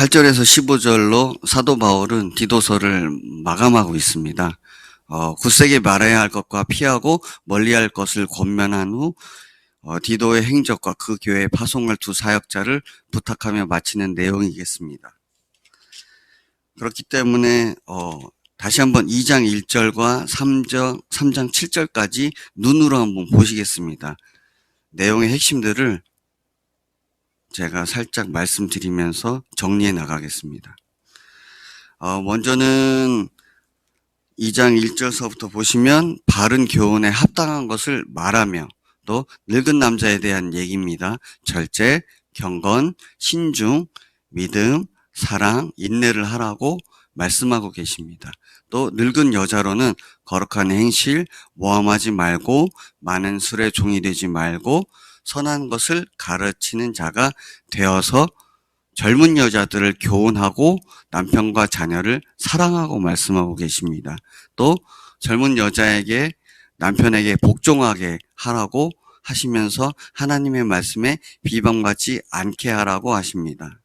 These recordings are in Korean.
8절에서 15절로 사도 바울은 디도서를 마감하고 있습니다. 굳세게 말해야 할 것과 피하고 멀리할 것을 권면한 후 디도의 행적과 그 교회에 파송할 두 사역자를 부탁하며 마치는 내용이겠습니다. 그렇기 때문에 다시 한번 2장 1절과 3장 7절까지 눈으로 한번 보시겠습니다. 내용의 핵심들을 제가 살짝 말씀드리면서 정리해 나가겠습니다. 먼저는 2장 1절서부터 보시면 바른 교훈에 합당한 것을 말하며 또 늙은 남자에 대한 얘기입니다. 절제, 경건, 신중, 믿음, 사랑, 인내를 하라고 말씀하고 계십니다. 또 늙은 여자로는 거룩한 행실, 모함하지 말고 많은 술에 종이 되지 말고 선한 것을 가르치는 자가 되어서 젊은 여자들을 교훈하고 남편과 자녀를 사랑하고 말씀하고 계십니다. 또 젊은 여자에게 남편에게 복종하게 하라고 하시면서 하나님의 말씀에 비방받지 않게 하라고 하십니다.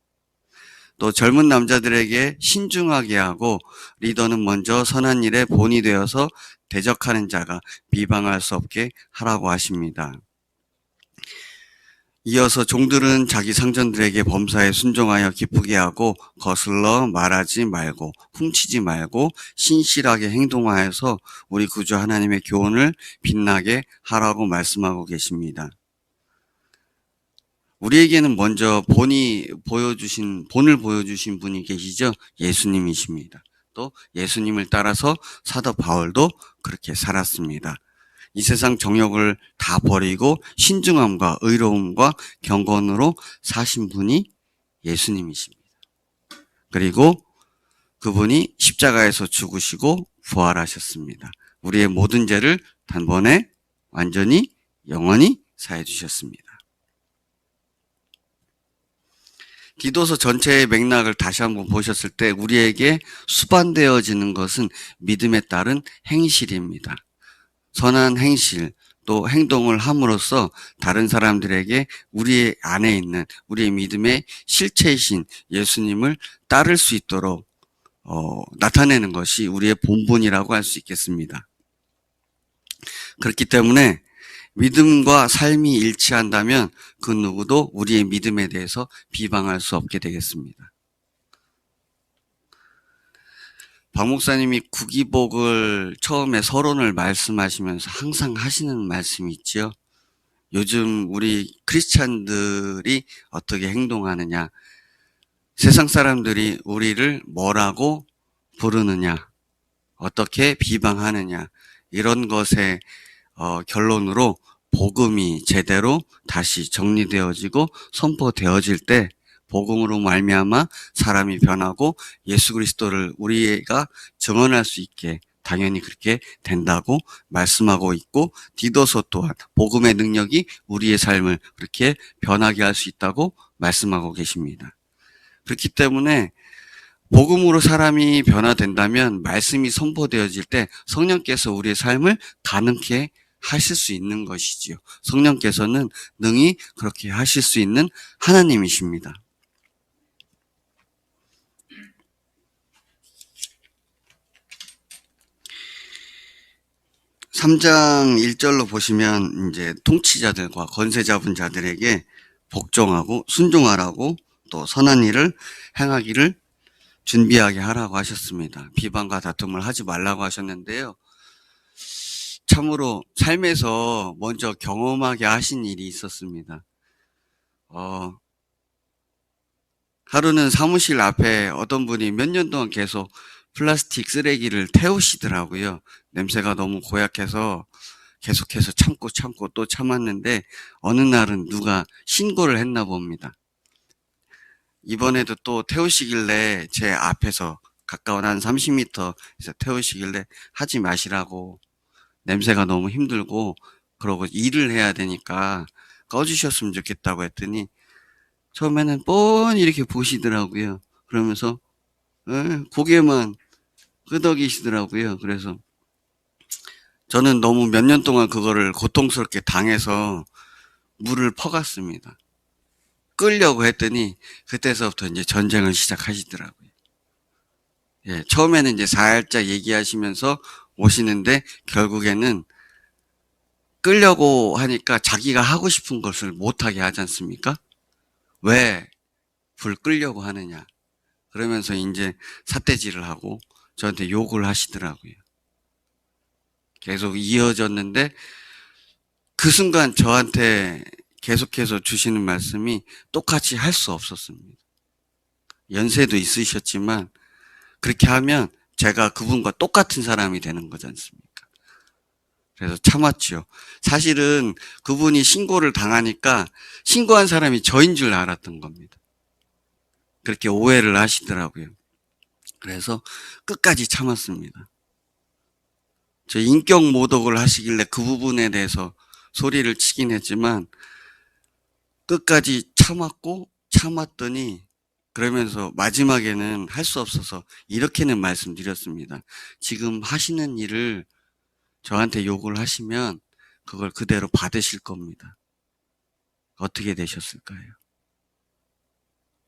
또 젊은 남자들에게 신중하게 하고 리더는 먼저 선한 일에 본이 되어서 대적하는 자가 비방할 수 없게 하라고 하십니다. 이어서 종들은 자기 상전들에게 범사에 순종하여 기쁘게 하고 거슬러 말하지 말고 훔치지 말고 신실하게 행동하여서 우리 구주 하나님의 교훈을 빛나게 하라고 말씀하고 계십니다. 우리에게는 먼저 본을 보여주신 분이 계시죠. 예수님이십니다. 또 예수님을 따라서 사도 바울도 그렇게 살았습니다. 이 세상 정욕을 다 버리고 신중함과 의로움과 경건으로 사신 분이 예수님이십니다. 그리고 그분이 십자가에서 죽으시고 부활하셨습니다. 우리의 모든 죄를 단번에 완전히 영원히 사해 주셨습니다. 디도서 전체의 맥락을 다시 한번 보셨을 때 우리에게 수반되어지는 것은 믿음에 따른 행실입니다. 선한 행실 또 행동을 함으로써 다른 사람들에게 우리 안에 있는 우리의 믿음의 실체이신 예수님을 따를 수 있도록 나타내는 것이 우리의 본분이라고 할 수 있겠습니다. 그렇기 때문에 믿음과 삶이 일치한다면 그 누구도 우리의 믿음에 대해서 비방할 수 없게 되겠습니다. 박 목사님이 구기복을 처음에 서론을 말씀하시면서 항상 하시는 말씀이 있지요. 요즘 우리 크리스찬들이 어떻게 행동하느냐, 세상 사람들이 우리를 뭐라고 부르느냐, 어떻게 비방하느냐, 이런 것의 결론으로 복음이 제대로 다시 정리되어지고 선포되어질 때 복음으로 말미암아 사람이 변하고 예수 그리스도를 우리가 증언할 수 있게 당연히 그렇게 된다고 말씀하고 있고, 디도서 또한 복음의 능력이 우리의 삶을 그렇게 변하게 할 수 있다고 말씀하고 계십니다. 그렇기 때문에 복음으로 사람이 변화된다면 말씀이 선포되어질 때 성령께서 우리의 삶을 가능케 하실 수 있는 것이지요. 성령께서는 능히 그렇게 하실 수 있는 하나님이십니다. 3장 1절로 보시면 이제 통치자들과 권세 잡은 자들에게 복종하고 순종하라고 또 선한 일을 행하기를 준비하게 하라고 하셨습니다. 비방과 다툼을 하지 말라고 하셨는데요. 참으로 삶에서 먼저 경험하게 하신 일이 있었습니다. 하루는 사무실 앞에 어떤 분이 몇 년 동안 계속 플라스틱 쓰레기를 태우시더라고요. 냄새가 너무 고약해서 계속해서 참고 또 참았는데 어느 날은 누가 신고를 했나 봅니다. 이번에도 또 태우시길래 제 앞에서 가까운 한 30m에서 태우시길래 하지 마시라고, 냄새가 너무 힘들고 그러고 일을 해야 되니까 꺼주셨으면 좋겠다고 했더니 처음에는 뻔히 이렇게 보시더라고요. 그러면서 고개만 끄덕이시더라고요. 그래서 저는 너무 몇 년 동안 그거를 고통스럽게 당해서 물을 퍼갔습니다. 끌려고 했더니 그때서부터 이제 전쟁을 시작하시더라고요. 예, 처음에는 이제 살짝 얘기하시면서 오시는데 결국에는 끌려고 하니까 자기가 하고 싶은 것을 못하게 하지 않습니까? 왜 불 끌려고 하느냐. 그러면서 이제 삿대질을 하고 저한테 욕을 하시더라고요. 계속 이어졌는데 그 순간 저한테 계속해서 주시는 말씀이 똑같이 할 수 없었습니다. 연세도 있으셨지만 그렇게 하면 제가 그분과 똑같은 사람이 되는 거지 않습니까? 그래서 참았죠. 사실은 그분이 신고를 당하니까 신고한 사람이 저인 줄 알았던 겁니다. 그렇게 오해를 하시더라고요. 그래서 끝까지 참았습니다. 저 인격 모독을 하시길래 그 부분에 대해서 소리를 치긴 했지만 끝까지 참았고 참았더니 그러면서 마지막에는 할 수 없어서 이렇게는 말씀드렸습니다. 지금 하시는 일을 저한테 욕을 하시면 그걸 그대로 받으실 겁니다. 어떻게 되셨을까요?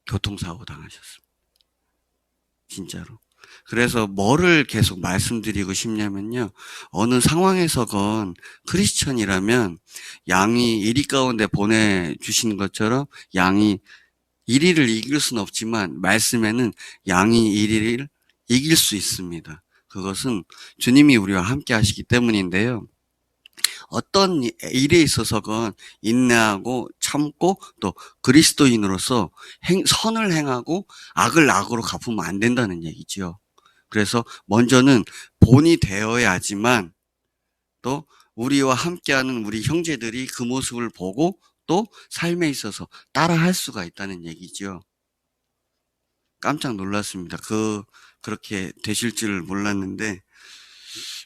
교통사고 당하셨습니다. 진짜로. 그래서 뭐를 계속 말씀드리고 싶냐면요. 어느 상황에서건 크리스천이라면 양이 이리 가운데 보내주신 것처럼 양이 이리를 이길 수는 없지만 말씀에는 양이 이리를 이길 수 있습니다. 그것은 주님이 우리와 함께 하시기 때문인데요. 어떤 일에 있어서건 인내하고 참고 또 그리스도인으로서 선을 행하고 악을 악으로 갚으면 안 된다는 얘기죠. 그래서 먼저는 본이 되어야지만 또 우리와 함께하는 우리 형제들이 그 모습을 보고 또 삶에 있어서 따라할 수가 있다는 얘기죠. 깜짝 놀랐습니다. 그렇게 되실 줄 몰랐는데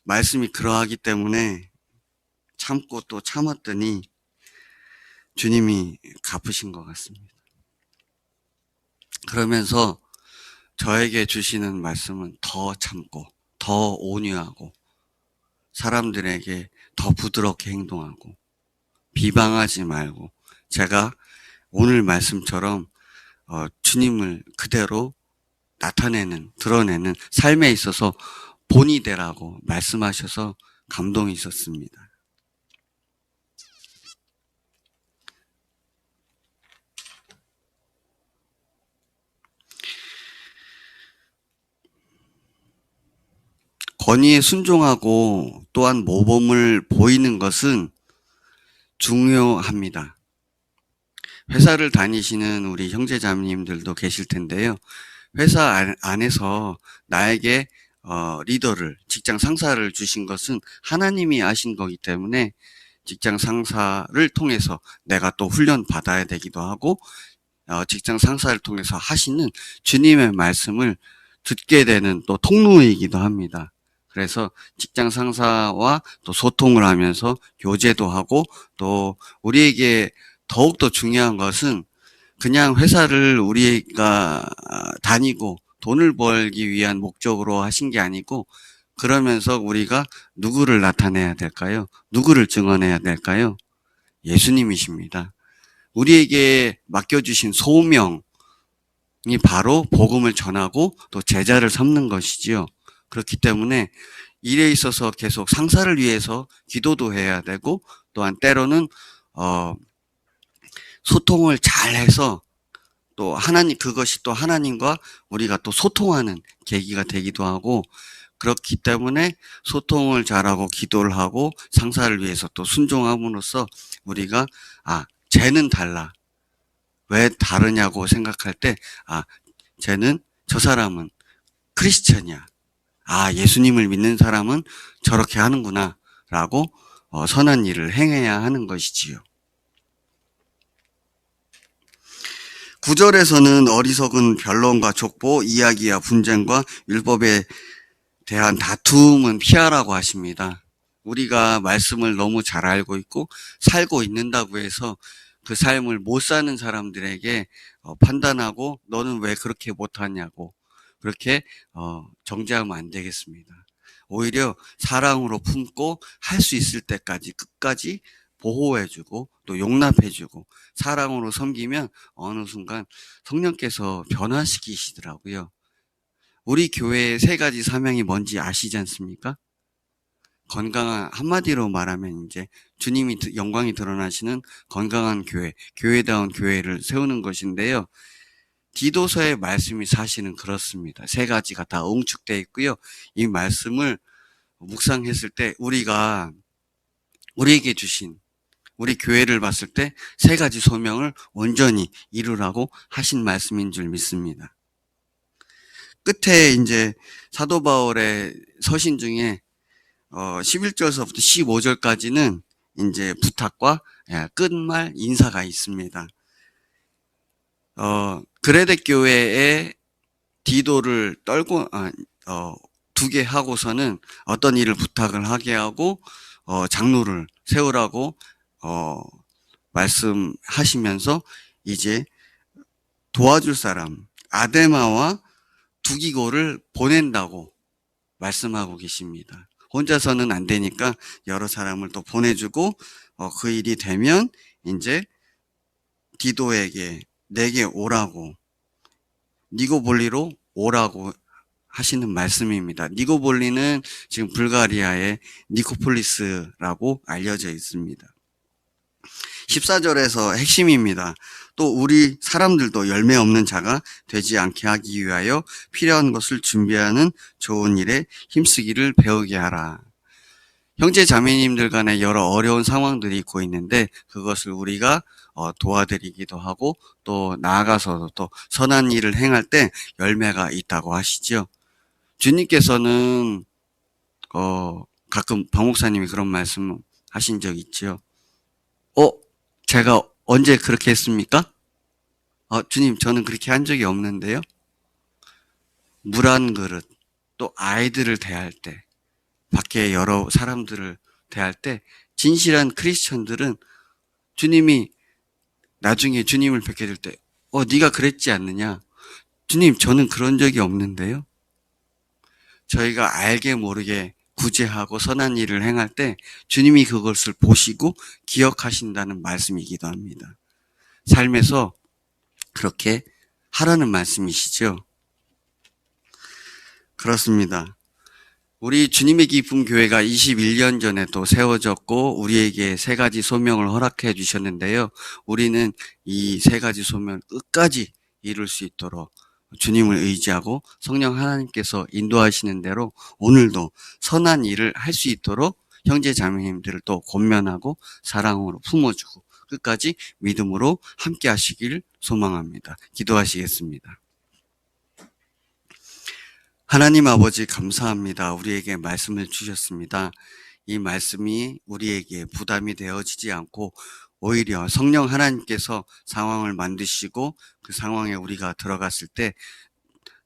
말씀이 그러하기 때문에 참고 또 참았더니 주님이 갚으신 것 같습니다. 그러면서 저에게 주시는 말씀은 더 참고 더 온유하고 사람들에게 더 부드럽게 행동하고 비방하지 말고 제가 오늘 말씀처럼 주님을 그대로 나타내는 드러내는 삶에 있어서 본이 되라고 말씀하셔서 감동이 있었습니다. 권위에 순종하고 또한 모범을 보이는 것은 중요합니다. 회사를 다니시는 우리 형제자매님들도 계실 텐데요. 회사 안에서 나에게 리더를, 직장 상사를 주신 것은 하나님이 하신 거기 때문에 직장 상사를 통해서 내가 또 훈련 받아야 되기도 하고 직장 상사를 통해서 하시는 주님의 말씀을 듣게 되는 또 통로이기도 합니다. 그래서 직장 상사와 또 소통을 하면서 교제도 하고 또 우리에게 더욱더 중요한 것은 그냥 회사를 우리가 다니고 돈을 벌기 위한 목적으로 하신 게 아니고 그러면서 우리가 누구를 나타내야 될까요? 누구를 증언해야 될까요? 예수님이십니다. 우리에게 맡겨주신 소명이 바로 복음을 전하고 또 제자를 삼는 것이지요. 그렇기 때문에 일에 있어서 계속 상사를 위해서 기도도 해야 되고 또한 때로는 소통을 잘해서 또 그것이 또 하나님과 우리가 또 소통하는 계기가 되기도 하고 그렇기 때문에 소통을 잘하고 기도를 하고 상사를 위해서 또 순종함으로써 우리가 쟤는 달라. 왜 다르냐고 생각할 때 저 사람은 크리스천이야. 예수님을 믿는 사람은 저렇게 하는구나 라고 선한 일을 행해야 하는 것이지요. 9절에서는 어리석은 변론과 족보, 이야기와 분쟁과 율법에 대한 다툼은 피하라고 하십니다. 우리가 말씀을 너무 잘 알고 있고 살고 있는다고 해서 그 삶을 못 사는 사람들에게 판단하고 너는 왜 그렇게 못하냐고 그렇게 정죄하면 안 되겠습니다. 오히려 사랑으로 품고 할 수 있을 때까지 끝까지 보호해주고 또 용납해주고 사랑으로 섬기면 어느 순간 성령께서 변화시키시더라고요. 우리 교회의 3가지 사명이 뭔지 아시지 않습니까? 건강한, 한마디로 말하면 이제 주님이 영광이 드러나시는 건강한 교회, 교회다운 교회를 세우는 것인데요. 디도서의 말씀이 사실은 그렇습니다. 3가지가 다 응축되어 있고요. 이 말씀을 묵상했을 때 우리에게 주신 우리 교회를 봤을 때 3가지 소명을 온전히 이루라고 하신 말씀인 줄 믿습니다. 끝에 이제 사도 바울의 서신 중에 11절서부터 15절까지는 이제 부탁과 끝말 인사가 있습니다. 그레데 교회에 디도를 두게 하고서는 어떤 일을 부탁을 하게 하고 장로를 세우라고 말씀하시면서 이제 도와줄 사람 아데마와 두기고를 보낸다고 말씀하고 계십니다. 혼자서는 안 되니까 여러 사람을 또 보내주고 그 일이 되면 이제 디도에게 내게 오라고 니고볼리로 오라고 하시는 말씀입니다. 니고볼리는 지금 불가리아의 니코폴리스라고 알려져 있습니다. 14절에서 핵심입니다. 또 우리 사람들도 열매 없는 자가 되지 않게 하기 위하여 필요한 것을 준비하는 좋은 일에 힘쓰기를 배우게 하라. 형제 자매님들 간에 여러 어려운 상황들이 있고 있는데 그것을 우리가 도와드리기도 하고 또 나아가서도 또 선한 일을 행할 때 열매가 있다고 하시죠. 주님께서는 가끔 박 목사님이 그런 말씀 하신 적 있죠. 제가 언제 그렇게 했습니까? 주님, 저는 그렇게 한 적이 없는데요. 물 한 그릇, 또 아이들을 대할 때, 밖에 여러 사람들을 대할 때, 진실한 크리스천들은 주님이 나중에 주님을 뵙게 될 때, 네가 그랬지 않느냐? 주님, 저는 그런 적이 없는데요. 저희가 알게 모르게 구제하고 선한 일을 행할 때 주님이 그것을 보시고 기억하신다는 말씀이기도 합니다. 삶에서 그렇게 하라는 말씀이시죠. 그렇습니다. 우리 주님의 기쁨 교회가 21년 전에 또 세워졌고 우리에게 3가지 소명을 허락해 주셨는데요. 우리는 이 3가지 소명을 끝까지 이룰 수 있도록 주님을 의지하고 성령 하나님께서 인도하시는 대로 오늘도 선한 일을 할 수 있도록 형제 자매님들을 또 권면하고 사랑으로 품어주고 끝까지 믿음으로 함께 하시길 소망합니다. 기도하시겠습니다. 하나님 아버지 감사합니다. 우리에게 말씀을 주셨습니다. 이 말씀이 우리에게 부담이 되어지지 않고 오히려 성령 하나님께서 상황을 만드시고 그 상황에 우리가 들어갔을 때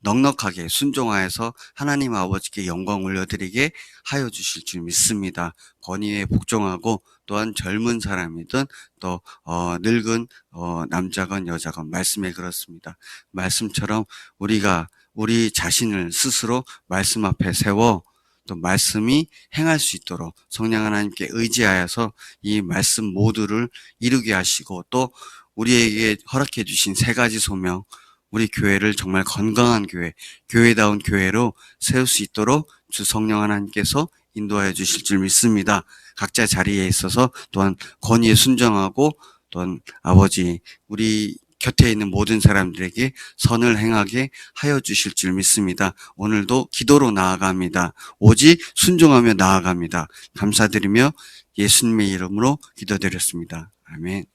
넉넉하게 순종하여서 하나님 아버지께 영광 올려드리게 하여 주실 줄 믿습니다. 권위에 복종하고 또한 젊은 사람이든 또 늙은 남자건 여자건 말씀에 그렇습니다. 말씀처럼 우리가 우리 자신을 스스로 말씀 앞에 세워 또 말씀이 행할 수 있도록 성령 하나님께 의지하여서 이 말씀 모두를 이루게 하시고 또 우리에게 허락해 주신 3가지 소명, 우리 교회를 정말 건강한 교회, 교회다운 교회로 세울 수 있도록 주 성령 하나님께서 인도하여 주실 줄 믿습니다. 각자 자리에 있어서 또한 권위에 순종하고 또한 아버지 우리 곁에 있는 모든 사람들에게 선을 행하게 하여 주실 줄 믿습니다. 오늘도 기도로 나아갑니다. 오직 순종하며 나아갑니다. 감사드리며 예수님의 이름으로 기도드렸습니다. 아멘.